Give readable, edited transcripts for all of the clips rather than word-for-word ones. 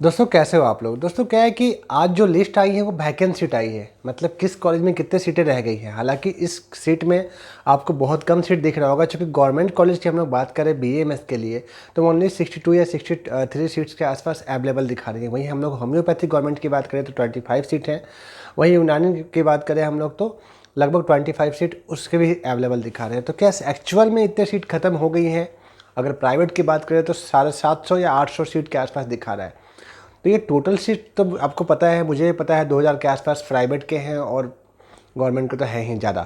दोस्तों कैसे हो आप लोग। दोस्तों क्या है कि आज जो लिस्ट आई है वो वैकेंट सीट आई है, मतलब किस कॉलेज में कितने सीटें रह गई हैं। हालांकि इस सीट में आपको बहुत कम सीट दिख रहा होगा, क्योंकि गवर्नमेंट कॉलेज की हम लोग बात करें बीएएमएस के लिए तो ओनली 62 या 63 सीट्स के आसपास अवेलेबल दिखा रही है। वहीं हम लोग होम्योपैथिक गवर्नमेंट की बात करें तो 25 सीट हैं। वहीं यूनानी की बात करें हम लोग तो लगभग 25 सीट उसके भी अवेलेबल दिखा रहे हैं। तो क्या एक्चुअल में इतने सीट खत्म हो गई हैं? अगर प्राइवेट की बात करें तो 750 या 800 सीट के आसपास दिखा रहा है। तो ये टोटल सीट तो आपको पता है, मुझे पता है 2000 के आसपास प्राइवेट के हैं और गवर्नमेंट के तो है ही ज़्यादा,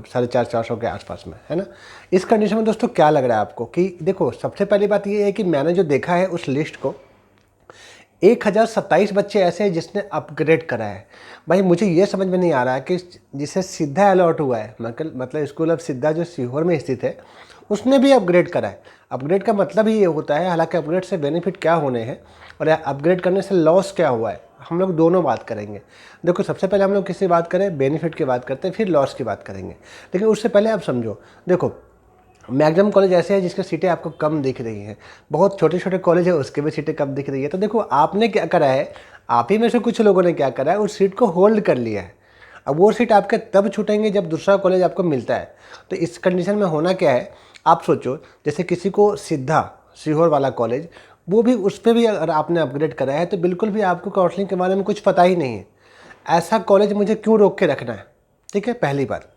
450 के आसपास में, है ना। इस कंडीशन में दोस्तों क्या लग रहा है आपको कि देखो, सबसे पहली बात ये है कि मैंने जो देखा है उस लिस्ट को 1027 बच्चे ऐसे हैं जिसने अपग्रेड करा है। भाई मुझे ये समझ में नहीं आ रहा है कि जिसे सीधा अलॉट हुआ है, मतलब स्कूल ऑफ सिद्धा जो सीहोर में स्थित है उसने भी अपग्रेड करा है। अपग्रेड का मतलब ही ये होता है, हालांकि अपग्रेड से बेनिफिट क्या होने हैं और अपग्रेड करने से लॉस क्या हुआ है, हम लोग दोनों बात करेंगे। देखो सबसे पहले हम लोग किसी बात करें, बेनिफिट की बात करते हैं, फिर लॉस की बात करेंगे। लेकिन उससे पहले आप समझो, देखो मैक्सिमम कॉलेज ऐसे हैं जिसकी सीटें आपको कम दिख रही हैं, बहुत छोटे छोटे कॉलेज है उसके भी सीटें कम दिख रही है। तो देखो आपने क्या करा है, आप ही में से कुछ लोगों ने क्या करा है, उस सीट को होल्ड कर लिया है। अब वो सीट आपके तब छूटेंगे जब दूसरा कॉलेज आपको मिलता है। तो इस कंडीशन में होना क्या है, आप सोचो जैसे किसी को सिद्धा सीहोर वाला कॉलेज, वो भी उस पर भी अगर आपने अपग्रेड करा है तो बिल्कुल भी आपको काउंसलिंग के बारे में कुछ पता ही नहीं है। ऐसा कॉलेज मुझे क्यों रोक के रखना है, ठीक है, पहली बात।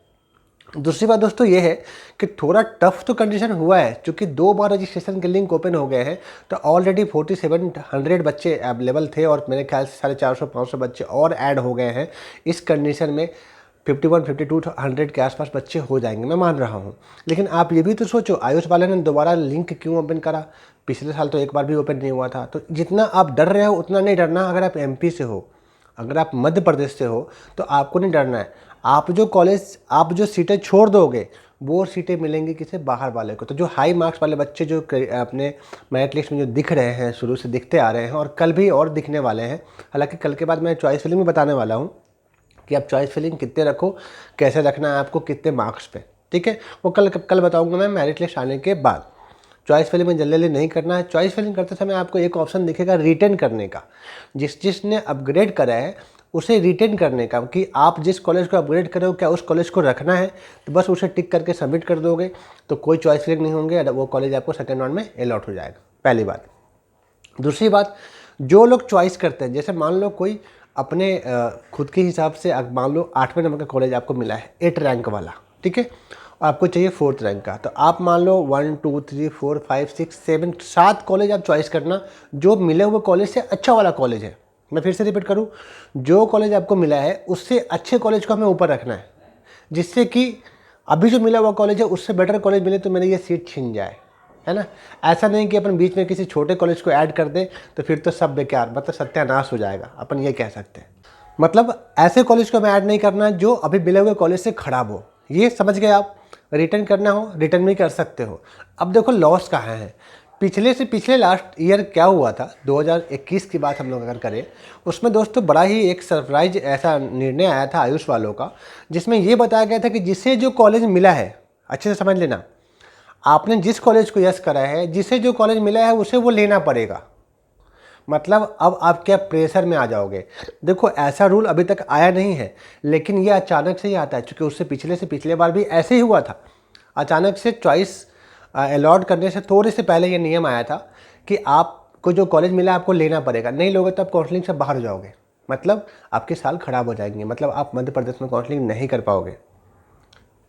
दूसरी बात दोस्तों ये है कि थोड़ा टफ तो कंडीशन हुआ है, क्योंकि 2 बार रजिस्ट्रेशन के लिंक ओपन हो गए हैं। तो ऑलरेडी 4700 बच्चे अवेलेबल थे और मेरे ख्याल से 450-500 बच्चे और ऐड हो गए हैं। इस कंडीशन में 51-5200 के आसपास बच्चे हो जाएंगे, मैं मान रहा हूँ। लेकिन आप ये भी तो सोचो, आयुष वाले ने दोबारा लिंक क्यों ओपन करा? पिछले साल तो एक बार भी ओपन नहीं हुआ था। तो जितना आप डर रहे हो उतना नहीं डरना। अगर आप एमपी से हो, अगर आप मध्य प्रदेश से हो तो आपको नहीं डरना है। आप जो सीटें छोड़ दोगे वो सीटें मिलेंगी किसे? बाहर वाले को। तो जो हाई मार्क्स वाले बच्चे जो अपने मेरिट लिस्ट में जो दिख रहे हैं, शुरू से दिखते आ रहे हैं और कल भी और दिखने वाले हैं। हालांकि कल के बाद मैं चॉइस फिलिंग में बताने वाला हूँ कि आप चॉइस फिलिंग कितने रखो, कैसे रखना है आपको, कितने मार्क्स पे, ठीक है। वो कल बताऊँगा मैं मेरिट लिस्ट आने के बाद। चॉइस फिलिंग में जल्दी नहीं करना है। चॉइस फिलिंग करते समय आपको एक ऑप्शन दिखेगा रिटेन करने का, जिसने अपग्रेड करा है उसे रिटेन करने का, कि आप जिस कॉलेज को अपग्रेड कर रहे हो क्या उस कॉलेज को रखना है। तो बस उसे टिक करके सबमिट कर दोगे तो कोई चॉइस फिलिंग नहीं होंगे, वो कॉलेज आपको सेकेंड राउंड में अलॉट हो जाएगा, पहली बात। दूसरी बात, जो लोग चॉइस करते हैं, जैसे मान लो कोई अपने खुद के हिसाब से, मान लो 8वें नंबर का कॉलेज आपको मिला है, 8 रैंक वाला, ठीक है, और आपको चाहिए 4th रैंक का। तो आप मान लो 1 2 3 4 5 6 7 7 कॉलेज आप चॉइस करना, जो मिले हुए कॉलेज से अच्छा वाला कॉलेज है। मैं फिर से रिपीट करूं, जो कॉलेज आपको मिला है उससे अच्छे कॉलेज को हमें ऊपर रखना है, जिससे कि अभी जो मिला हुआ कॉलेज है उससे बेटर कॉलेज मिले तो मेरी ये सीट छिन जाए, है ना। ऐसा नहीं कि अपन बीच में किसी छोटे कॉलेज को ऐड कर दे तो फिर तो सब बेकार, मतलब सत्यानाश हो जाएगा, अपन ये कह सकते हैं। मतलब ऐसे कॉलेज को हमें ऐड नहीं करना जो अभी मिले हुए कॉलेज से खराब हो। ये समझ गए आप। रिटर्न करना हो रिटर्न भी कर सकते हो। अब देखो लॉस कहाँ है। पिछले से पिछले लास्ट ईयर क्या हुआ था, 2021 की बात हम लोग अगर करें, उसमें दोस्तों बड़ा ही एक सरप्राइज ऐसा निर्णय आया था आयुष वालों का, जिसमें ये बताया गया था कि जिसे जो कॉलेज मिला है, अच्छे से समझ लेना, आपने जिस कॉलेज को यस करा है, जिसे जो कॉलेज मिला है उसे वो लेना पड़ेगा। मतलब अब आप क्या प्रेशर में आ जाओगे। देखो ऐसा रूल अभी तक आया नहीं है, लेकिन ये अचानक से ही आता है, क्योंकि उससे पिछले बार भी ऐसे ही हुआ था। अचानक से चॉइस अलॉट करने से थोड़े से पहले ये नियम आया था कि आपको जो कॉलेज मिला आपको लेना पड़ेगा, नहीं लोगे तो आप काउंसलिंग से बाहर हो जाओगे, मतलब आपके साल खराब हो जाएंगे, मतलब आप मध्य प्रदेश में काउंसलिंग नहीं कर पाओगे,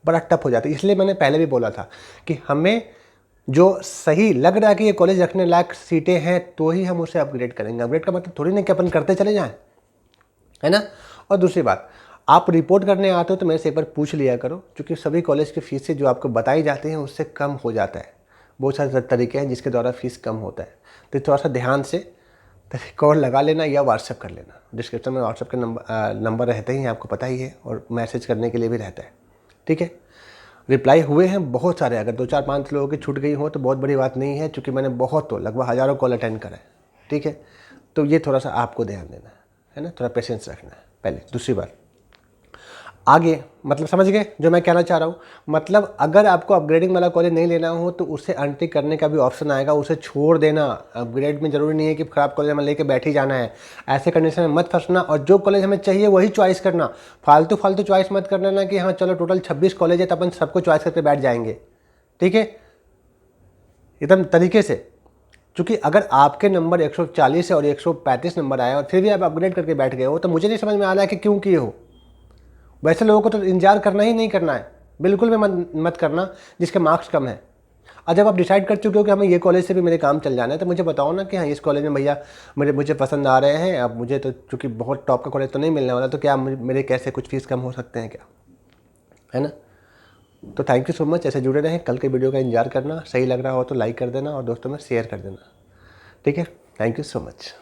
बड़ा टफ हो जाता है। इसलिए मैंने पहले भी बोला था कि हमें जो सही लग रहा है कि ये कॉलेज रखने लायक सीटें हैं तो ही हम उसे अपग्रेड करेंगे। अपग्रेड का मतलब थोड़ी ना कि अपन करते चले जाएं, है ना। और दूसरी बात, आप रिपोर्ट करने आते हो तो मेरे से एक बार पूछ लिया करो, क्योंकि सभी कॉलेज की फीसें जो आपको बताई जाती हैं उससे कम हो जाता है। बहुत सारे तरीके हैं जिसके द्वारा फीस कम होता है, तो थोड़ा सा ध्यान से कॉल लगा लेना या व्हाट्सएप कर लेना। डिस्क्रिप्शन में व्हाट्सएप के नंबर रहते ही हैं, आपको पता ही है, और मैसेज करने के लिए भी रहता है, ठीक है। रिप्लाई हुए हैं बहुत सारे, अगर 2 4 5 लोगों की छूट गई हो तो बहुत बड़ी बात नहीं है, क्योंकि मैंने बहुत तो लगभग हज़ारों कॉल अटेंड करा है, ठीक है। तो ये थोड़ा सा आपको ध्यान देना है ना, थोड़ा पेशेंस रखना है पहले। दूसरी बात, आगे मतलब समझ गए जो मैं कहना चाह रहा हूँ। मतलब अगर आपको अपग्रेडिंग वाला कॉलेज नहीं लेना हो तो उसे अनटिक करने का भी ऑप्शन आएगा, उसे छोड़ देना। अपग्रेड में ज़रूरी नहीं है कि ख़राब कॉलेज हमें लेके बैठ ही जाना है, ऐसे कंडीशन में मत फंसना और जो कॉलेज हमें चाहिए वही चॉइस करना। फालतू फालतू चॉइस मत कर लेना कि हाँ चलो टोटल 26 कॉलेज है तो अपन सबको चॉइस करके बैठ जाएंगे, ठीक है, एकदम तरीके से। क्योंकि अगर आपके नंबर 140 है और 135 नंबर आए और फिर भी आप अपग्रेड करके बैठ गए हो तो मुझे नहीं समझ में आ रहा है कि क्यों किए हो। वैसे लोगों को तो इंतजार करना ही नहीं करना है, बिल्कुल भी मत करना जिसके मार्क्स कम है। और जब आप डिसाइड कर चुके हो कि हमें ये कॉलेज से भी मेरे काम चल जाना है तो मुझे बताओ ना कि हाँ इस कॉलेज में भैया मुझे पसंद आ रहे हैं। अब मुझे तो चूँकि बहुत टॉप का कॉलेज तो नहीं मिलने वाला, तो क्या मेरे कैसे कुछ फीस कम हो सकते हैं क्या, है ना। तो थैंक यू सो मच, ऐसे जुड़े रहें, कल के वीडियो का इंतजार करना। सही लग रहा हो तो लाइक कर देना और दोस्तों में शेयर कर देना, ठीक है। Thank you so much.